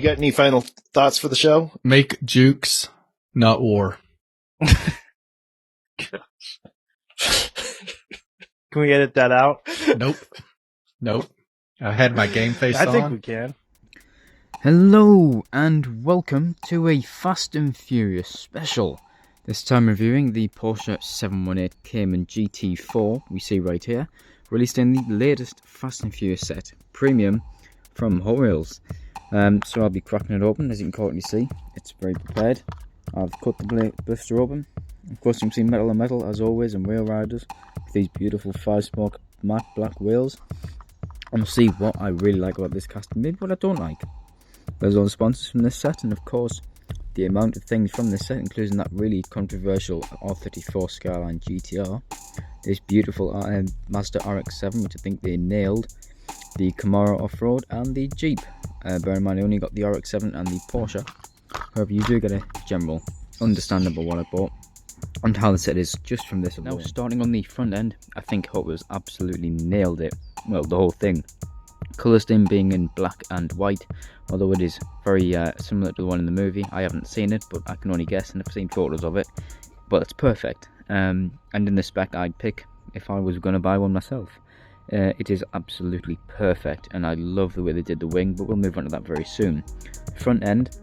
got any final thoughts for the show? Make jukes, not war. Can we edit that out? Nope. I had my game face on. I think we can. Hello and welcome to a Fast and Furious special. This time reviewing the Porsche 718 Cayman Gt4 we see right here, released in the latest Fast and Furious set, Premium from Hotwheels. So I'll be cracking it open. As you can currently see, it's very prepared. I've cut the blister open. Of course you can see metal on metal as always, and rail riders with these beautiful 5-spoke matte black wheels. And we'll see what I really like about this cast and maybe what I don't like. There's all the sponsors from this set, and of course the amount of things from this set, including that really controversial R34 Skyline GTR, this beautiful Mazda RX-7 which I think they nailed, the Camaro Off-Road and the Jeep. Bear in mind I only got the RX-7 and the Porsche. However, you do get a general understandable what I bought and how the set is just from this alone. Now, starting on the front end, I think Hot Wheels absolutely nailed it. Well, the whole thing. Colour scheme being in black and white, although it is very similar to the one in the movie. I haven't seen it, but I can only guess, and I've seen photos of it. But it's perfect. And in the spec I'd pick if I was going to buy one myself. It is absolutely perfect, and I love the way they did the wing, but we'll move on to that very soon. Front end,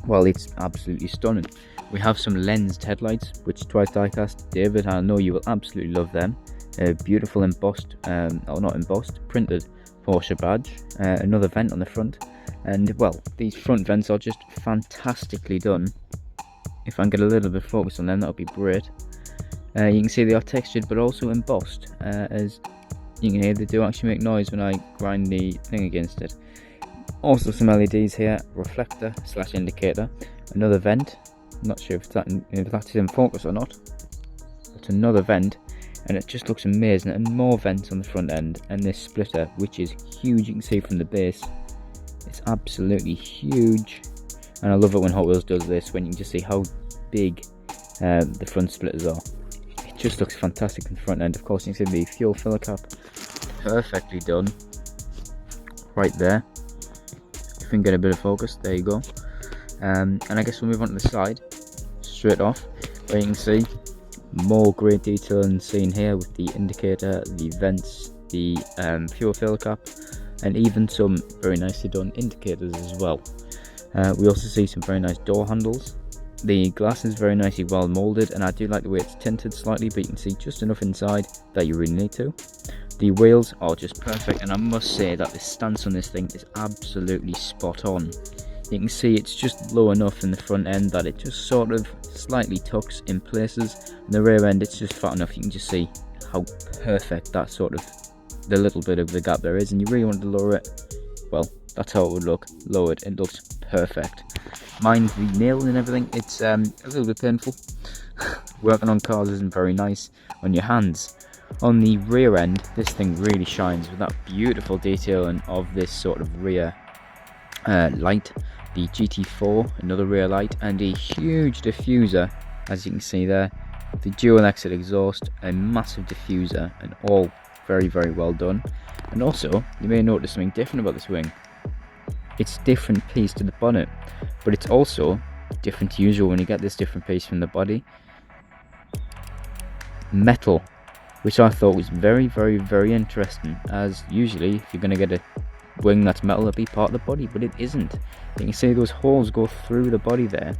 well, it's absolutely stunning. We have some lensed headlights, which twice diecast. David, I know you will absolutely love them. Beautiful embossed, or not embossed, printed Porsche badge. Another vent on the front, and well, these front vents are just fantastically done. If I can get a little bit of focus on them, that would be great. You can see they are textured but also embossed, as you can hear they do actually make noise when I grind the thing against it. Also some LEDs here, reflector / indicator, another vent. I'm not sure if that's in focus or not. It's another vent, and it just looks amazing. And more vents on the front end, and this splitter, which is huge. You can see from the base, it's absolutely huge. And I love it when Hot Wheels does this, when you can just see how big the front splitters are. It just looks fantastic in the front end. Of course, you can see the fuel filler cap, perfectly done, right there. If we can get a bit of focus, there you go. And I guess we'll move on to the side, straight off, where you can see more great detail and seen here with the indicator, the vents, the fuel filler cap, and even some very nicely done indicators as well. We also see some very nice door handles. The glass is very nicely well moulded, and I do like the way it's tinted slightly, but you can see just enough inside that you really need to. The wheels are just perfect, and I must say that the stance on this thing is absolutely spot on. You can see it's just low enough in the front end that it just sort of slightly tucks in places. In the rear end it's just fat enough. You can just see how perfect that sort of, the little bit of the gap there is, and you really want to lower it, well, that's how it would look. Lowered, it looks perfect. Mind the nail and everything, it's a little bit painful. Working on cars isn't very nice on your hands. On the rear end, this thing really shines with that beautiful detailing of this sort of rear light. The GT4, another rear light, and a huge diffuser, as you can see there. The dual exit exhaust, a massive diffuser, and all very, very well done. And also, you may notice something different about this wing. It's different piece to the bonnet, but it's also different to usual when you get this different piece from the body. Metal, which I thought was very, very, very interesting, as usually if you're going to get a wing that's metal, it'll be part of the body, but it isn't. You can see those holes go through the body there,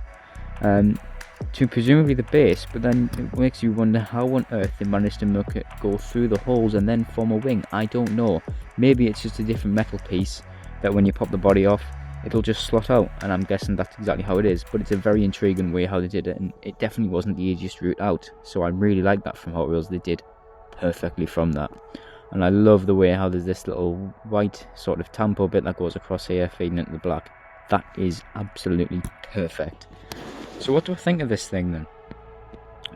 to presumably the base, but then it makes you wonder how on earth they managed to make it go through the holes and then form a wing. I don't know. Maybe it's just a different metal piece that when you pop the body off, it'll just slot out, and I'm guessing that's exactly how it is. But it's a very intriguing way how they did it, and it definitely wasn't the easiest route out, so I really like that from Hot Wheels. They did perfectly from that. And I love the way how there's this little white sort of tampo bit that goes across here feeding into the black. That is absolutely perfect. So what do I think of this thing then?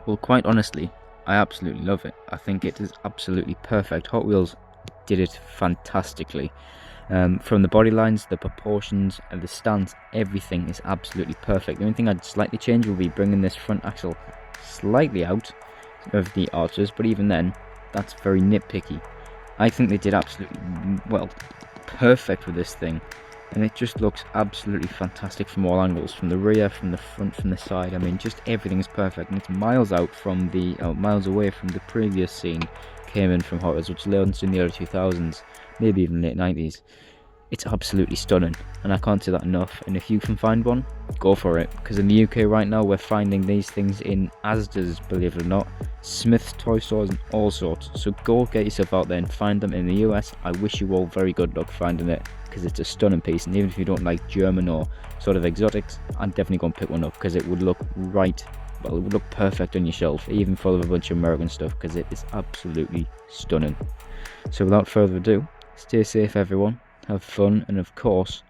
Well, quite honestly, I absolutely love it. I think it is absolutely perfect. Hot Wheels did it fantastically. From the body lines, the proportions, and the stance, everything is absolutely perfect. The only thing I'd slightly change would be bringing this front axle slightly out of the arches, but even then, that's very nitpicky. I think they did absolutely, well, perfect with this thing. and it just looks absolutely fantastic from all angles, from the rear, from the front, from the side. I mean, just everything is perfect, and it's miles out from the miles away from the previous scene Cayman from Hot Wheels, which launched in the early 2000s, maybe even late 90s. It's absolutely stunning, and I can't say that enough. And if you can find one, go for it, because in the UK right now we're finding these things in Asda's, believe it or not, Smith's toy stores and all sorts. So go get yourself out there and find them. In the US, I wish you all very good luck finding it, because it's a stunning piece, and even if you don't like German or sort of exotics, I'm definitely going to pick one up, because it would look right, well, it would look perfect on your shelf, even full of a bunch of American stuff, because it is absolutely stunning. So without further ado, stay safe everyone, have fun, and of course,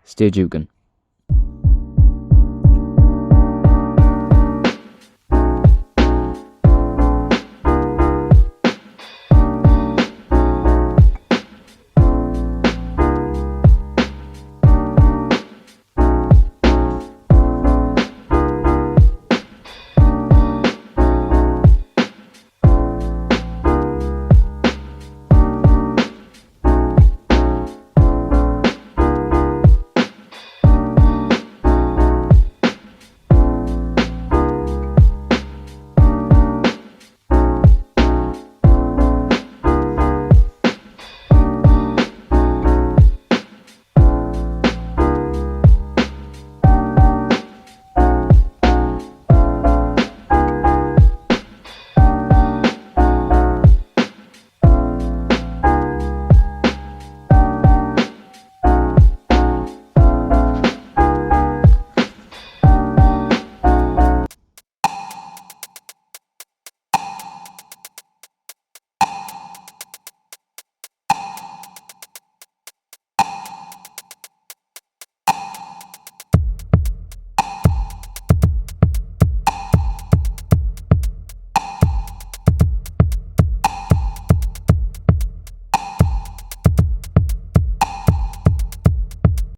stay juke'ing.